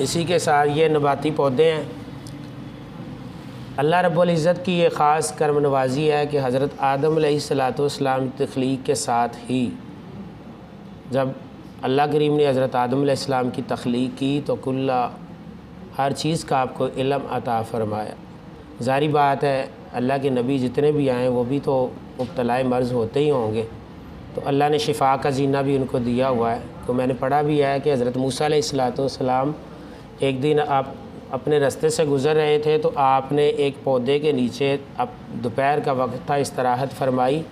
इसी के साथ ये नबाती पौधे हैं। अल्लाह रब्बुल इज़्ज़त की ये ख़ास करम नवाज़ी है कि हज़रत आदम अलैहिस्सलाम की तख्लीक के साथ ही जब अल्लाह करीम ने हज़रत आदम अलैहिस्सलाम की तख्लीक की तो कुल्ला हर चीज़ का आपको इल्म अता फ़रमाया। ज़ाहिर बात है अल्लाह के नबी जितने भी आए वो भी तो मुब्तलाए मर्ज़ होते ही होंगे, तो अल्लाह ने शिफा का जीना भी उनको दिया हुआ है। तो मैंने पढ़ा भी है कि हज़रत मूसा अलैहिस्सलाम एक दिन आप अपने रास्ते से गुज़र रहे थे तो आपने एक पौधे के नीचे, अब दोपहर का वक्त था, इस्तराहत फरमाई,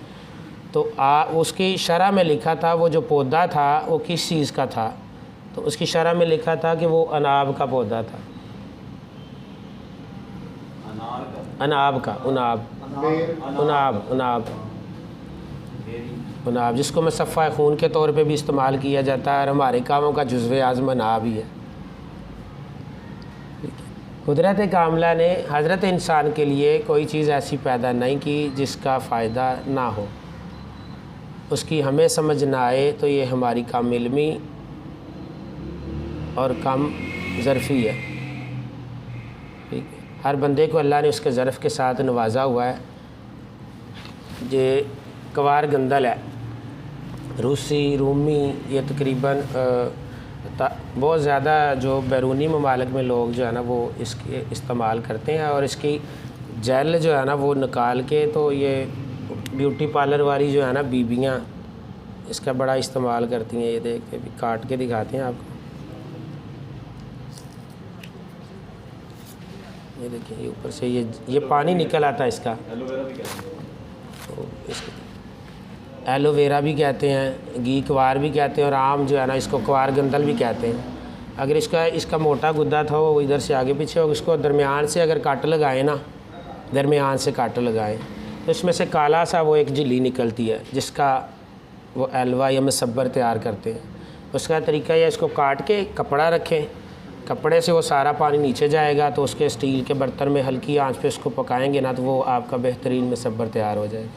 तो उसकी शरह में लिखा था वो जो पौधा था वो किस चीज़ का था, तो उसकी शरह में लिखा था कि वो अनाब का पौधा था। अनाब का उनाब जिसको मुसफ़्फ़ा खून के तौर पे भी इस्तेमाल किया जाता है और हमारे कामों का जुज़्वे आज़म अनाब ही है। कुदरत कामला ने हज़रत इंसान के लिए कोई चीज़ ऐसी पैदा नहीं की जिसका फ़ायदा ना हो, उसकी हमें समझ ना आए तो ये हमारी कम इल्मी और कम ज़रफ़ी है। ठीक है, हर बंदे को अल्लाह ने उसके ज़रफ़ के साथ नवाजा हुआ है। ये कवार गंदल है, रूसी रूमी, ये तकरीबन बहुत ज़्यादा जो बैरूनी ममालिक में लोग जो है ना वो इसके इस्तेमाल करते हैं, और इसकी जेल जो है ना वो निकाल के, तो ये ब्यूटी पार्लर वाली जो है ना बीबियाँ इसका बड़ा इस्तेमाल करती हैं। ये देख के भी काट के दिखाते हैं आपको, ये देखिए, ये ऊपर से ये पानी निकल आता है इसका। तो इसको एलोवेरा भी कहते हैं, घी क्वार भी कहते हैं, और आम जो है ना इसको क्वार गंदल भी कहते हैं। अगर इसका मोटा गुद्दा था वो इधर से आगे पीछे हो, इसको दरमियान से अगर काट लगाएं ना, दरमियान से काट लगाएं तो इसमें से काला सा वो एक झिल्ली निकलती है जिसका वो हलवा या मसब्बर तैयार करते हैं। उसका तरीका यह, इसको काट के कपड़ा रखें, कपड़े से वो सारा पानी नीचे जाएगा, तो उसके स्टील के बर्तन में हल्की आंच पे उसको पकाएंगे ना, तो वो आपका बेहतरीन मसब्बर तैयार हो जाएगा।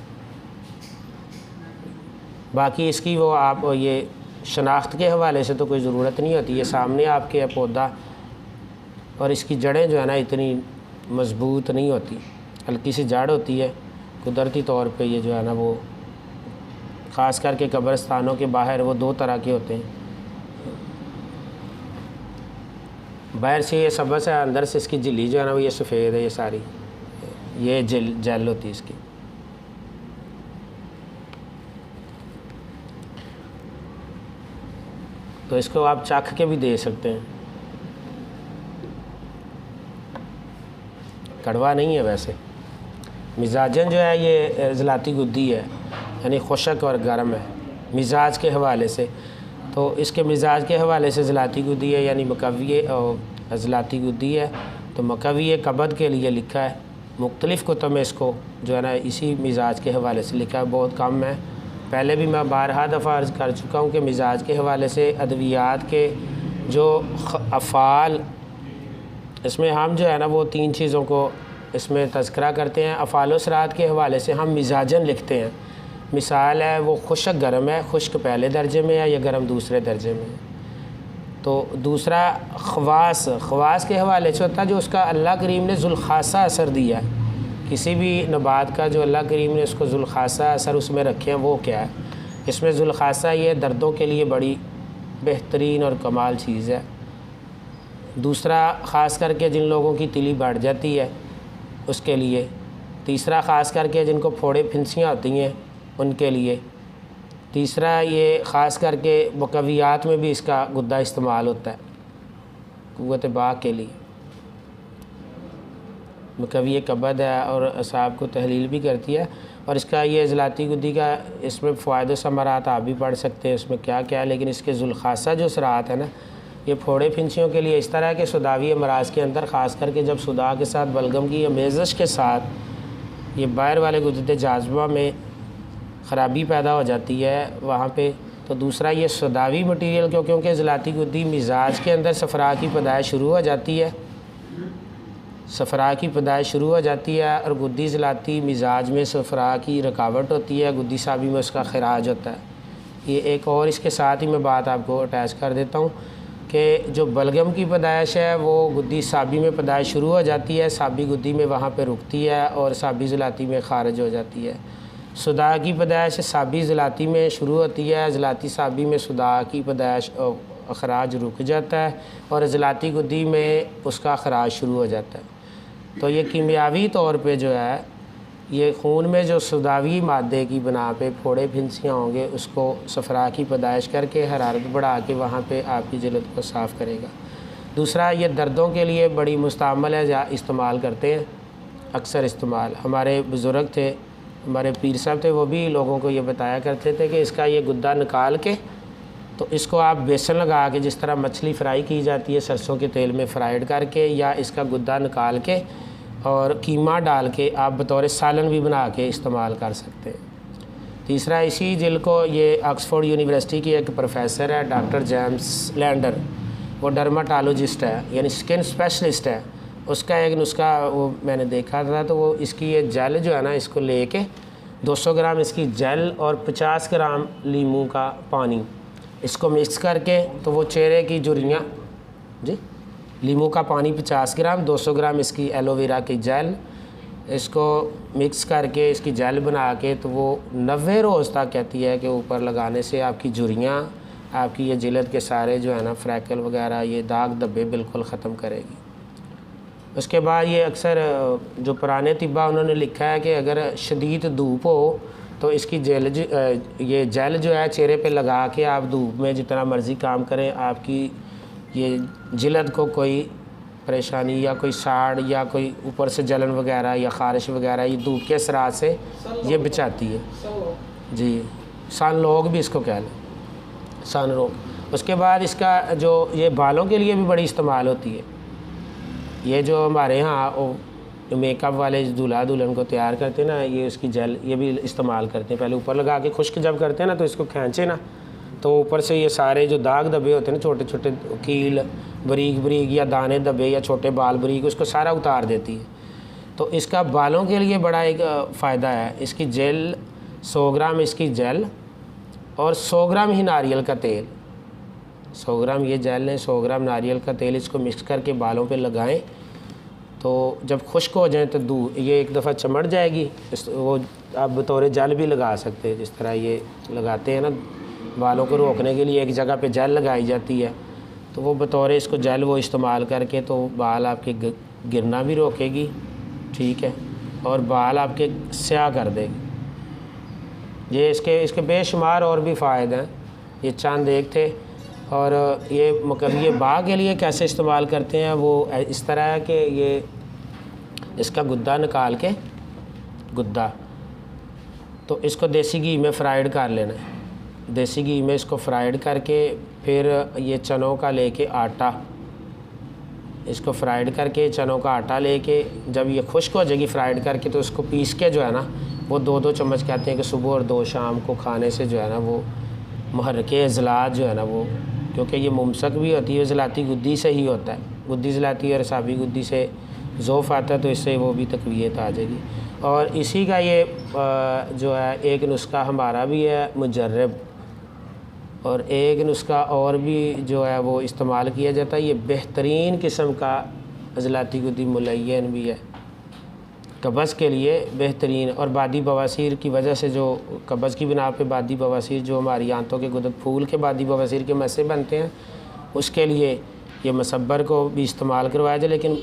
बाकी इसकी वो आप ये शनाख्त के हवाले से तो कोई ज़रूरत नहीं होती, ये सामने आपके है पौधा, और इसकी जड़ें जो है ना इतनी मज़बूत नहीं होती, हल्की सी जड़ होती है। कुदरती तौर पे ये जो है ना वो ख़ास करके कब्रिस्तानों के बाहर वो दो तरह के होते हैं, बाहर से ये सबस है, अंदर से इसकी झिल्ली जो है ना वो ये सफ़ेद है, ये सारी ये जेल होती है इसकी। तो इसको आप चख के भी दे सकते हैं, कड़वा नहीं है वैसे। मिजाजन जो है ये ज़लाती गुद्दी है, यानी खुशक और गर्म है मिजाज के हवाले से। तो इसके मिजाज के हवाले से ज़लाती गुद्दी है, यानी मकवी और ज़लाती गुद्दी है। तो मकवी कबद के लिए लिखा है, मुख्तलिफ़ कुतुब में इसको जो है ना इसी मिजाज के हवाले से लिखा है, बहुत कम है। पहले भी मैं बारहा दफ़ा अर्ज़ कर चुका हूँ कि मिजाज के हवाले से अद्वियात के जो अफ़ाल, इसमें हम जो है ना वो तीन चीज़ों को इसमें तज़किरा करते हैं। अफ़ाल सरात के हवाले से हम मिजाजन लिखते हैं, मिसाल है वो खुशक गर्म है, खुश्क पहले दर्जे में है या गर्म दूसरे दर्जे में है। तो दूसरा ख़वास के हवाले से होता है जो उसका अल्लाह करीम ने ज़ुल्ख़ासा असर दिया है, किसी भी नबात का जो अल्लाह करीम ने उसको ज़ुल्ख़ासा असर उसमें रखे हैं, वो क्या है। इसमें ज़ुल्ख़ासा ये दर्दों के लिए बड़ी बेहतरीन और कमाल चीज़ है। दूसरा ख़ास करके जिन लोगों की तिली बढ़ जाती है उसके लिए। तीसरा ख़ास करके जिनको फोड़े फिंसियाँ होती हैं उनके लिए। तीसरा ये ख़ास करके मुकव्वियात में भी इसका गुद्दा इस्तेमाल होता है, क़ुव्वत बाक़ के लिए। मुकव्वी कबद है और असाब को तहलील भी करती है। और इसका ये ज़लाती गुद्दी का इसमें फ़वाइद समरात आप भी पढ़ सकते हैं इसमें क्या क्या है। लेकिन इसके ज़ुल्ख़ासा जो सरात है ना, ये फोड़े फिंसियों के लिए इस तरह के सुदावी अमराज के अंदर ख़ास करके जब सुदा के साथ बलगम की या मेज़श के साथ ये बाहर वाले गुद्दे जाज़बा में ख़राबी पैदा हो जाती है वहाँ पे। तो दूसरा ये सुदावी मटीरियल क्योंकि ज़लाती गुद्दी मिजाज के अंदर सफ़रा की पैदाइश शुरू हो जाती है, सफ़रा की पैदाइश शुरू हो जाती है और गुद्दी ज़लाती मिजाज में सफ़रा की रुकावट होती है, गुद्दी साबी में उसका खराज होता है। ये एक और इसके साथ ही मैं बात आपको अटैच कर देता हूँ कि जो बलगम की पैदाइश है वो गुद्दी साबी में पैदाइश शुरू हो जाती है, साबी गुद्दी में वहाँ पे रुकती है और साबी ज़लाती में ख़ारिज हो जाती है। सुदा की पैदाइश साबी ज़लाती में शुरू होती है, ज़लाती साबी में सुदा की पैदाइश अखराज रुक जाता है और ज़लाती गुद्दी में उसका अखराज शुरू हो जाता है। तो ये कीमियावी तौर पे जो है ये खून में जो सुदावी मादे की बना पे फोड़े फिंसियाँ होंगे उसको सफ़रा की पैदाइश करके हरारत बढ़ा के वहाँ पे आपकी जल्द को साफ़ करेगा। दूसरा, ये दर्दों के लिए बड़ी मुस्तअमल है, या इस्तेमाल करते हैं अक्सर इस्तेमाल। हमारे बुज़ुर्ग थे, हमारे पीर साहब थे, वो भी लोगों को ये बताया करते थे कि इसका ये गुद्दा निकाल के तो इसको आप बेसन लगा के, जिस तरह मछली फ्राई की जाती है सरसों के तेल में फ्राइड करके, या इसका गुद्दा निकाल के और कीमा डाल के आप बतौर सालन भी बना के इस्तेमाल कर सकते हैं। तीसरा, इसी जिल को ये ऑक्सफोर्ड यूनिवर्सिटी की एक प्रोफेसर है डॉक्टर जेम्स लैंडर, वो डर्माटोलॉजिस्ट है यानी स्किन स्पेशलिस्ट है, उसका एक नुस्खा वो मैंने देखा था। तो वो इसकी ये जेल जो है ना, इसको लेके 200 ग्राम इसकी जेल और 50 ग्राम लीमू का पानी इसको मिक्स करके, तो वो चेहरे की झुर्रियाँ जी, लीमू का पानी 50 ग्राम, 200 ग्राम इसकी एलोवेरा की जेल, इसको मिक्स करके इसकी जेल बना के तो वो 90 रोज़ तक कहती है कि ऊपर लगाने से आपकी झुर्रियाँ, आपकी ये जिल्द के सारे जो है ना फ्रैकल वगैरह, ये दाग धब्बे बिल्कुल ख़त्म करेगी। उसके बाद ये अक्सर जो पुराने तिब्बा उन्होंने लिखा है कि अगर शदीद धूप हो तो इसकी ये जेल जो है चेहरे पे लगा के आप धूप में जितना मर्ज़ी काम करें, आपकी ये जिल्द को कोई परेशानी या कोई साड़ या कोई ऊपर से जलन वगैरह या ख़ारिश वगैरह ये धूप के असरात से ये बचाती है जी। सन रोग भी इसको कह लें, सन रोग। उसके बाद इसका जो ये बालों के लिए भी बड़ी इस्तेमाल होती है। ये जो हमारे यहाँ मेकअप वाले दूल्हा दुल्हन को तैयार करते हैं ना, ये उसकी जेल ये भी इस्तेमाल करते हैं। पहले ऊपर लगा के खुश्क जब करते हैं ना तो इसको खींचे ना, तो ऊपर से ये सारे जो दाग दबे होते हैं ना, छोटे छोटे कील बरीक बरीक या दाने दबे या छोटे बाल बरीक, उसको सारा उतार देती है। तो इसका बालों के लिए बड़ा एक फ़ायदा है। इसकी जेल 100 ग्राम इसकी जेल और 100 ग्राम ही नारियल का तेल, 100 ग्राम ये जेल लें, 100 ग्राम नारियल का तेल, इसको मिक्स करके बालों पे लगाएं। तो जब खुश्क हो जाए तो ये एक दफ़ा चमड़ जाएगी, वो आप बतौर जेल भी लगा सकते हैं। जिस तरह ये लगाते हैं ना बालों को रोकने के लिए, एक जगह पे जेल लगाई जाती है, तो वो बतौर इसको जेल वो इस्तेमाल करके तो बाल आपके गिरना भी रोकेगी, ठीक है, और बाल आपके स्याह कर देगी। ये इसके बेशुमार और भी फ़ायदे हैं, ये चंद एक थे। और ये बाग के लिए कैसे इस्तेमाल करते हैं वो इस तरह है कि ये इसका गुद्दा निकाल के गुद्दा तो इसको देसी घी में फ्राइड कर लेना है। देसी घी में इसको फ्राइड करके फिर ये चनों का लेके आटा, इसको फ्राइड करके चनों का आटा लेके जब ये खुश्क हो जाएगी फ्राइड करके, तो उसको पीस के जो है ना वो 2-2 चम्मच कहते हैं कि सुबह और 2 शाम को खाने से जो है ना वो महरके इज़लात जो है ना वो, क्योंकि ये मुमसक भी होती है ज़लाती गुद्दी से ही होता है, गुद्दी ज़लाती और साबी गुद्दी से ज़ोफ़ आता है, तो इससे वो भी तक़वियत आ जाएगी। और इसी का ये जो है एक नुस्खा हमारा भी है मुजर्रब, और एक नुस्खा और भी जो है वो इस्तेमाल किया जाता है। ये बेहतरीन किस्म का ज़लाती गुद्दी मुलय्यन भी है, कब्ज़ के लिए बेहतरीन। और बादी बवासीर की वजह से जो कब्ज़ की बिना पे बादी बवासीर जो हमारी आंतों के गुदत फूल के बादी बवासीर के मस्से बनते हैं, उसके लिए ये मसब्बर को भी इस्तेमाल करवाया जाए, लेकिन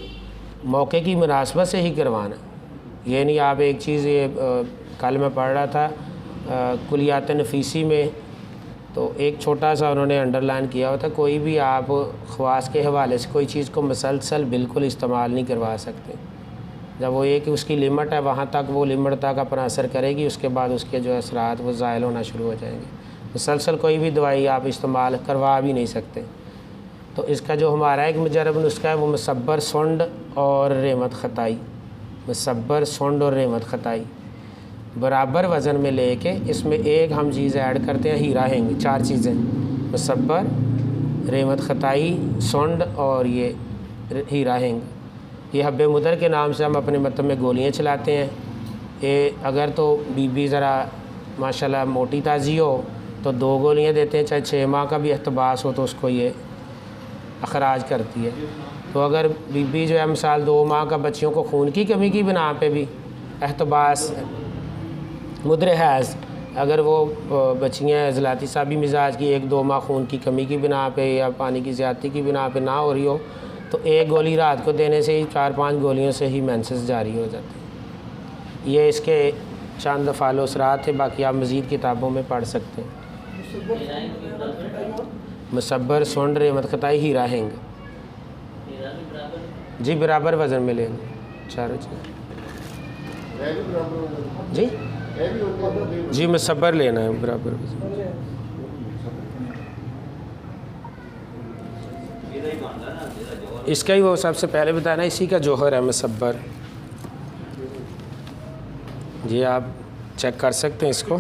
मौके की मुनासबत से ही करवाना। ये नहीं आप एक चीज़ ये कल मैं पढ़ रहा था कुलियात नफीसी में, तो एक छोटा सा उन्होंने अंडरलाइन किया हुआ था, कोई भी आप ख़वास के हवाले से कोई चीज़ को मसलसल बिल्कुल इस्तेमाल नहीं करवा सकते। जब वो एक उसकी लिमिट है वहाँ तक वो लिमिट तक अपना असर करेगी, उसके बाद उसके जो असरात वो ज़ायल होना शुरू हो जाएंगे। मुसलसल कोई भी दवाई आप इस्तेमाल करवा भी नहीं सकते। तो इसका जो हमारा एक मुजरब नुस्खा है वो मसब्बर सुंड और रेमत ख़ताई, मसब्बर सुंड और रेमत ख़ताई बराबर वज़न में लेके इसमें एक हम चीज़ ऐड करते हैं हीरा हिंग। 4 चीज़ें मसब्बर, रेमत ख़ताई, सुंड और ये हीरा हिंग। ये हब्बे मुदर के नाम से हम अपने मतलब में गोलियाँ चलाते हैं। ये अगर तो बीबी ज़रा माशाल्लाह मोटी ताज़ी हो तो 2 गोलियाँ देते हैं, चाहे 6 माह का भी एहतबास हो तो उसको ये अखराज करती है। तो अगर बीबी जो है मिसाल 2 माह का बच्चियों को खून की कमी की बिना पे भी एहतबास मुद्र हैज़, अगर वो बच्चियाँ ज़लाती साबी मिजाज की 1-2 माह खून की कमी की बिना पे या पानी की ज़्यादती की बिना पे ना हो रही हो, तो 1 गोली रात को देने से ही 4-5 गोलियों से ही मेंसेस जारी हो जाते हैं। ये इसके चंद फ़ाल असरात थे, बाकी आप मज़ीद किताबों में पढ़ सकते हैं। मुसब्बर सुन रहमत ख़ताई हीरा हेंग, जी बराबर वज़न में लेंगे चारों चीज़। जी मुसब्बर लेना है बराबर वज़न। इसका ही वो सबसे पहले बताना, इसी का जौहर है मुसब्बर। जी आप चेक कर सकते हैं इसको।